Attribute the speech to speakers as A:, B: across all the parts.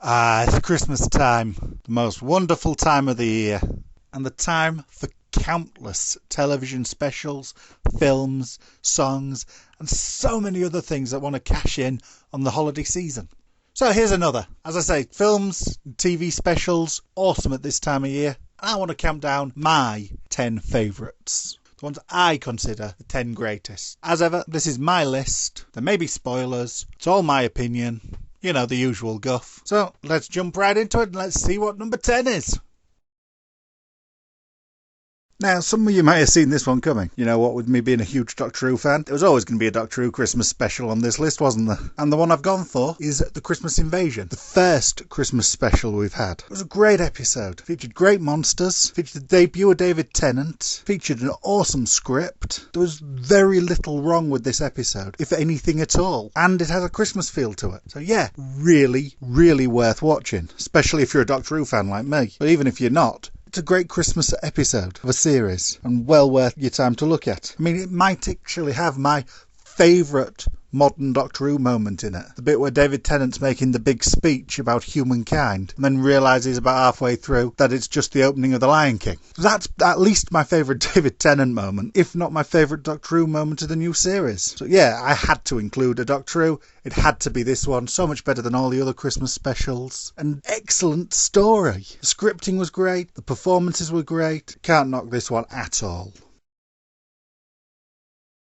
A: It's Christmas time, the most wonderful time of the year, and the time for countless television specials, films, songs, and so many other things that want to cash in on the holiday season. So here's another. As I say, films, TV specials, awesome at this time of year. And I want to count down my 10 favourites. The ones I consider the 10 greatest. As ever, this is my list. There may be spoilers. It's all my opinion. You know, the usual guff. So let's jump right into it and let's see what number 10 is. Now, some of you might have seen this one coming. You know what, with me being a huge Doctor Who fan, there was always going to be a Doctor Who Christmas special on this list, wasn't there? And the one I've gone for is The Christmas Invasion, the first Christmas special we've had. It was a great episode. Featured great monsters, featured the debut of David Tennant, featured an awesome script. There was very little wrong with this episode, if anything at all. And it has a Christmas feel to it. So yeah, really, really worth watching, especially if you're a Doctor Who fan like me. But even if you're not, it's a great Christmas episode of a series and well worth your time to look at. I mean, it might actually have my favourite modern Doctor Who moment in it. The bit where David Tennant's making the big speech about humankind and then realises about halfway through that it's just the opening of The Lion King. That's at least my favourite David Tennant moment, if not my favourite Doctor Who moment of the new series. So yeah, I had to include a Doctor Who. It had to be this one. So much better than all the other Christmas specials. An excellent story. The scripting was great. The performances were great. Can't knock this one at all.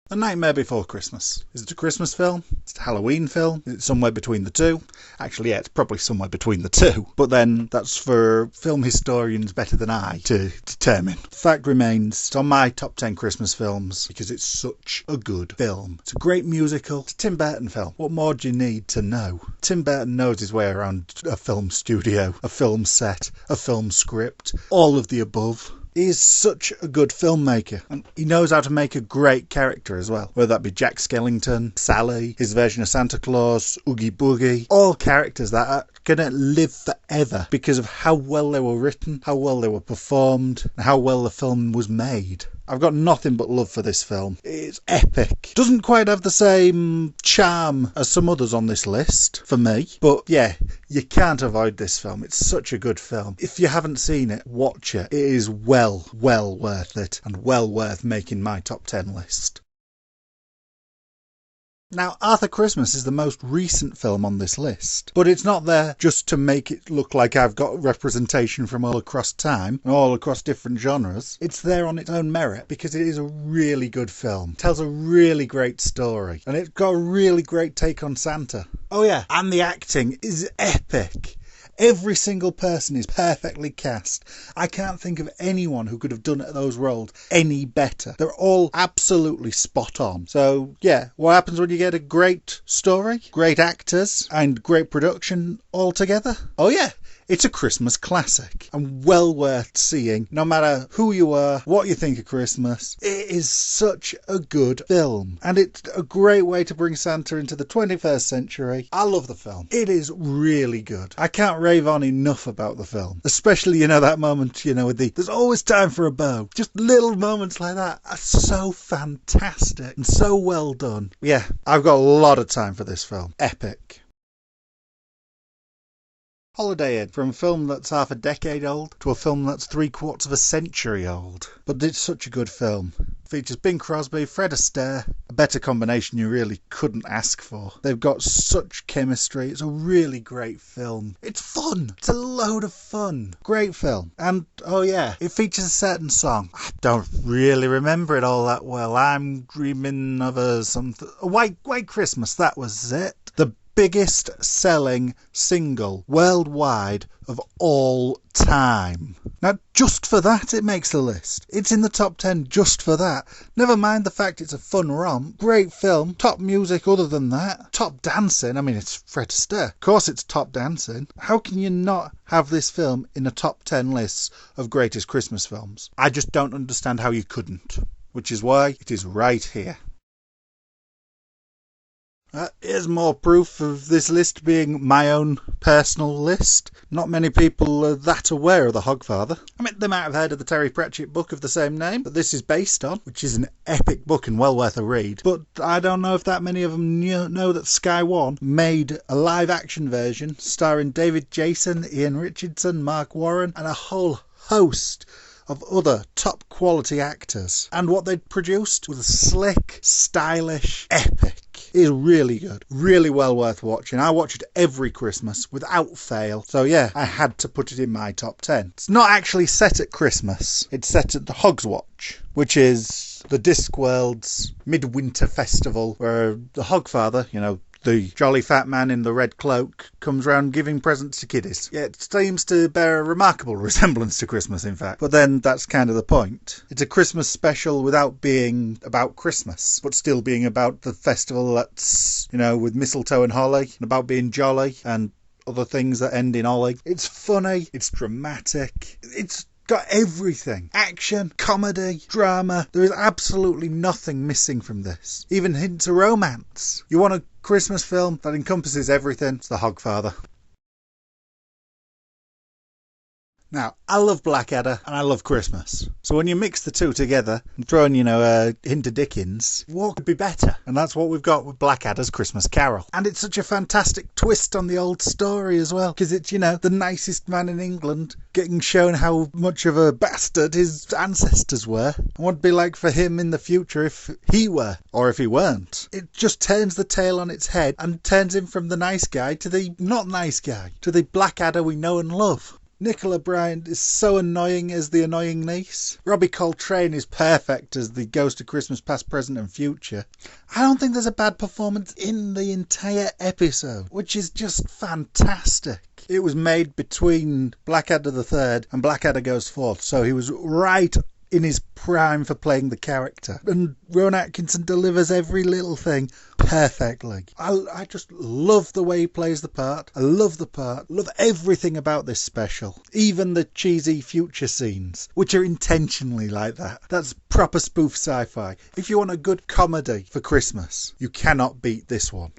A: The Nightmare Before Christmas. Is it a Christmas film? Is it a Halloween film? Is it somewhere between the two? Actually, yeah, it's probably somewhere between the two. But then that's for film historians better than I to determine. The fact remains, it's on my top 10 Christmas films because it's such a good film. It's a great musical. It's a Tim Burton film. What more do you need to know? Tim Burton knows his way around a film studio, a film set, a film script, all of the above. He is such a good filmmaker, and he knows how to make a great character as well. Whether that be Jack Skellington, Sally, his version of Santa Claus, Oogie Boogie, all characters that are going to live forever because of how well they were written, how well they were performed, and how well the film was made. I've got nothing but love for this film. It's epic. Doesn't quite have the same charm as some others on this list, for me. But yeah, you can't avoid this film. It's such a good film. If you haven't seen it, watch it. It is well worth it, and well worth making my top 10 list. Now, Arthur Christmas is the most recent film on this list, but it's not there just to make it look like I've got representation from all across time and all across different genres. It's there on its own merit because it is a really good film. It tells a really great story, and it's got a really great take on Santa. Oh yeah, and the acting is epic. Every single person is perfectly cast. I can't think of anyone who could have done those roles any better. They're all absolutely spot on. So yeah, what happens when you get a great story, great actors, and great production all together? Oh yeah, it's a Christmas classic and well worth seeing, no matter who you are, what you think of Christmas. It is such a good film, and it's a great way to bring Santa into the 21st century. I love the film. It is really good. I can't rave on enough about the film, especially, that moment, with there's always time for a bow. Just little moments like that are so fantastic and so well done. Yeah, I've got a lot of time for this film. Epic. Holiday Inn, from a film that's half a decade old to a film that's 3/4 of a century old. But it's such a good film. Features Bing Crosby, Fred Astaire, a better combination you really couldn't ask for. They've got such chemistry. It's a really great film. It's fun. It's a load of fun. Great film. And, oh yeah, it features a certain song. I don't really remember it all that well. I'm dreaming of a White Christmas, that was it. The biggest selling single worldwide of all time. Now, just for that, it makes the list. It's in the top 10 just for that. Never mind the fact it's a fun romp. Great film. Top music other than that. Top dancing. I mean, it's Fred Astaire. Of course it's top dancing. How can you not have this film in a top 10 list of greatest Christmas films? I just don't understand how you couldn't. Which is why it is right here. Here's more proof of this list being my own personal list. Not many people are that aware of the Hogfather. I mean, they might have heard of the Terry Pratchett book of the same name that this is based on, which is an epic book and well worth a read. But I don't know if that many of them know that Sky One made a live-action version starring David Jason, Ian Richardson, Mark Warren, and a whole host of other top quality actors. And what they'd produced was slick, stylish, epic. It is really good. Really well worth watching. I watch it every Christmas without fail. So yeah, I had to put it in my top 10. It's not actually set at Christmas. It's set at the Hogswatch, which is the Discworld's midwinter festival where the Hogfather, the jolly fat man in the red cloak, comes round giving presents to kiddies. Yeah, it seems to bear a remarkable resemblance to Christmas, in fact. But then that's kind of the point. It's a Christmas special without being about Christmas, but still being about the festival that's, with mistletoe and holly, and about being jolly and other things that end in ollie. It's funny, it's dramatic, it's got everything. Action, comedy, drama. There is absolutely nothing missing from this. Even hints of romance. You want a Christmas film that encompasses everything? It's The Hogfather. Now, I love Blackadder and I love Christmas. So when you mix the two together and throw in, a hint of Dickens, what could be better? And that's what we've got with Blackadder's Christmas Carol. And it's such a fantastic twist on the old story as well. Because it's, the nicest man in England getting shown how much of a bastard his ancestors were. And what it'd be like for him in the future if he were, or if he weren't. It just turns the tale on its head and turns him from the nice guy to the not nice guy. To the Blackadder we know and love. Nicola Bryant is so annoying as the annoying niece. Robbie Coltrane is perfect as the ghost of Christmas past, present and future. I don't think there's a bad performance in the entire episode, which is just fantastic. It was made between Blackadder the Third and Blackadder Goes Forth, so he was right in his prime for playing the character. And Rowan Atkinson delivers every little thing perfectly. I just love the way he plays the part. I love the part. Love everything about this special. Even the cheesy future scenes, which are intentionally like that. That's proper spoof sci-fi. If you want a good comedy for Christmas, you cannot beat this one.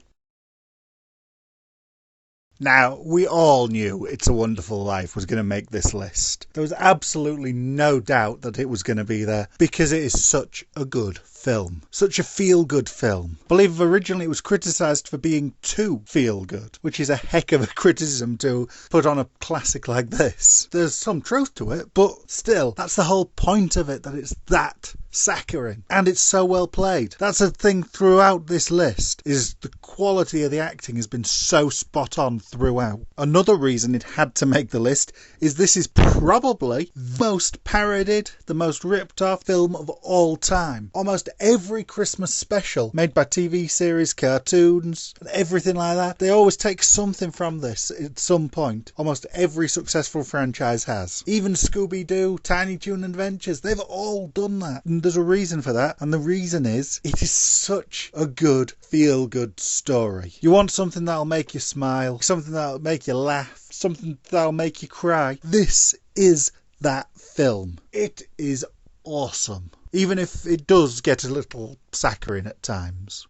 A: Now, we all knew It's a Wonderful Life was going to make this list. There was absolutely no doubt that it was going to be there because it is such a good film. Such a feel-good film. I believe originally it was criticised for being too feel-good, which is a heck of a criticism to put on a classic like this. There's some truth to it, but still, that's the whole point of it, that it's that saccharine. And it's so well played. That's a thing throughout this list, is the quality of the acting has been so spot on throughout. Another reason it had to make the list is this is probably the most parodied, the most ripped off film of all time. Almost every Christmas special made by TV series, cartoons, and everything like that, they always take something from this at some point. Almost every successful franchise has. Even Scooby-Doo, Tiny Toon Adventures, they've all done that. And there's a reason for that, and the reason is it is such a good, feel-good story. You want something that'll make you smile, something that'll make you laugh, something that'll make you cry. This is that film. It is awesome. Even if it does get a little saccharine at times.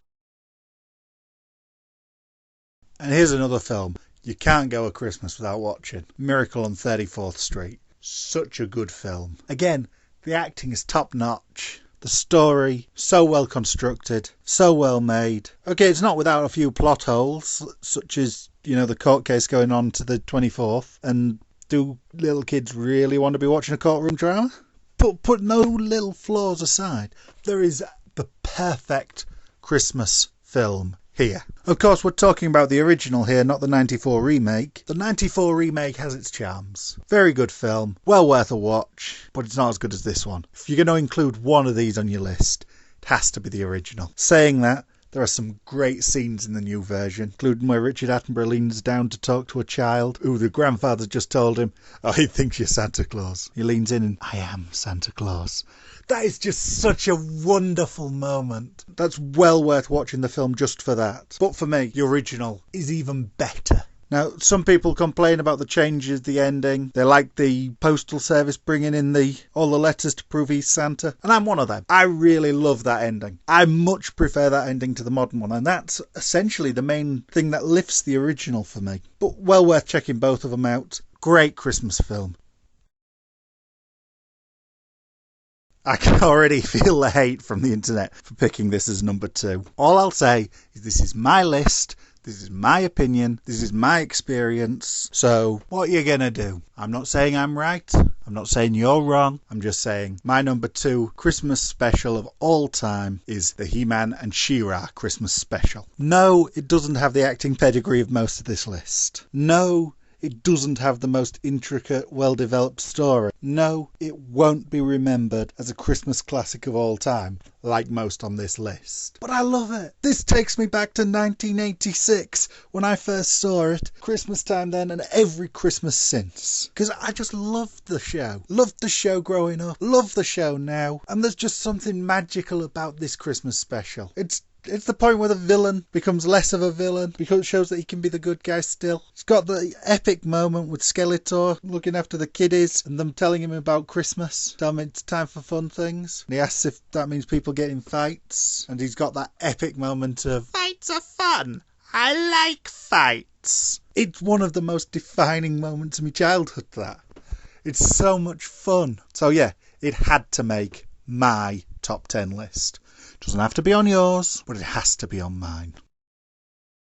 A: And here's another film you can't go a Christmas without watching. Miracle on 34th Street. Such a good film. Again, the acting is top notch. The story, so well constructed, so well made. Okay, it's not without a few plot holes, such as, the court case going on to the 24th. And do little kids really want to be watching a courtroom drama? But put no little flaws aside, there is the perfect Christmas film here. Of course, we're talking about the original here, not the 94 remake. The 94 remake has its charms. Very good film, well worth a watch, but it's not as good as this one. If you're going to include one of these on your list, it has to be the original. Saying that, there are some great scenes in the new version, including where Richard Attenborough leans down to talk to a child who the grandfather just told him, "Oh, he thinks you're Santa Claus." He leans in and, "I am Santa Claus." That is just such a wonderful moment. That's well worth watching the film just for that. But for me, the original is even better. Now, some people complain about the changes, the ending. They like the postal service bringing in all the letters to prove he's Santa. And I'm one of them. I really love that ending. I much prefer that ending to the modern one. And that's essentially the main thing that lifts the original for me. But well worth checking both of them out. Great Christmas film. I can already feel the hate from the internet for picking this as number 2. All I'll say is this is my list, this is my opinion, this is my experience, so what are you gonna do? I'm not saying I'm right, I'm not saying you're wrong, I'm just saying my number 2 Christmas special of all time is the He-Man and She-Ra Christmas special. No, it doesn't have the acting pedigree of most of this list. No, it doesn't have the most intricate, well-developed story. No, it won't be remembered as a Christmas classic of all time, like most on this list. But I love it. This takes me back to 1986, when I first saw it. Christmas time then, and every Christmas since. Because I just loved the show. Loved the show growing up. Love the show now. And there's just something magical about this Christmas special. It's the point where the villain becomes less of a villain because it shows that he can be the good guy still. It's got the epic moment with Skeletor looking after the kiddies and them telling him about Christmas. Tell him it's time for fun things. And he asks if that means people get in fights. And he's got that epic moment of, fights are fun. I like fights. It's one of the most defining moments of my childhood, that. It's so much fun. So yeah, it had to make my top 10 list. Doesn't have to be on yours, but it has to be on mine.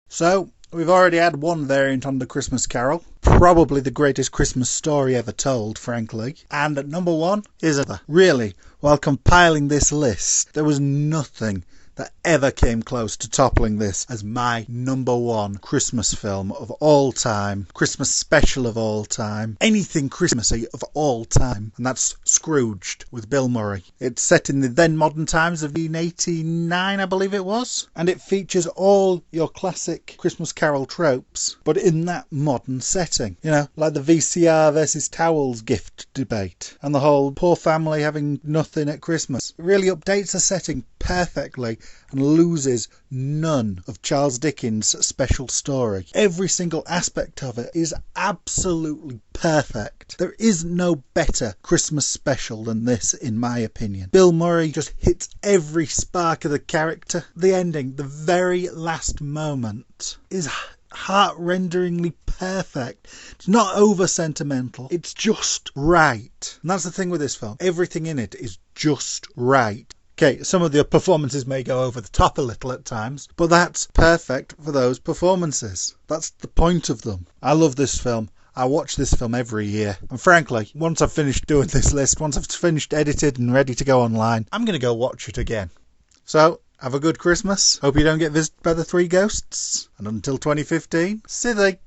A: So, we've already had one variant on The Christmas Carol. Probably the greatest Christmas story ever told, frankly. And at number 1 is another. Really, while compiling this list, there was nothing that ever came close to toppling this as my number 1 Christmas film of all time, Christmas special of all time, anything Christmassy of all time, and that's Scrooged with Bill Murray. It's set in the then modern times of 1989, I believe it was, and it features all your classic Christmas Carol tropes, but in that modern setting. You know, like the VCR versus towels gift debate, and the whole poor family having nothing at Christmas. It really updates the setting perfectly and loses none of Charles Dickens' special story. Every single aspect of it is absolutely perfect. There is no better Christmas special than this, in my opinion. Bill Murray just hits every spark of the character. The ending, the very last moment, is heart-renderingly perfect. It's not over-sentimental. It's just right. And that's the thing with this film. Everything in it is just right. Okay, some of the performances may go over the top a little at times, but that's perfect for those performances. That's the point of them. I love this film. I watch this film every year. And frankly, once I've finished doing this list, once I've finished edited and ready to go online, I'm going to go watch it again. So, have a good Christmas. Hope you don't get visited by the 3 ghosts. And until 2015, Sithik.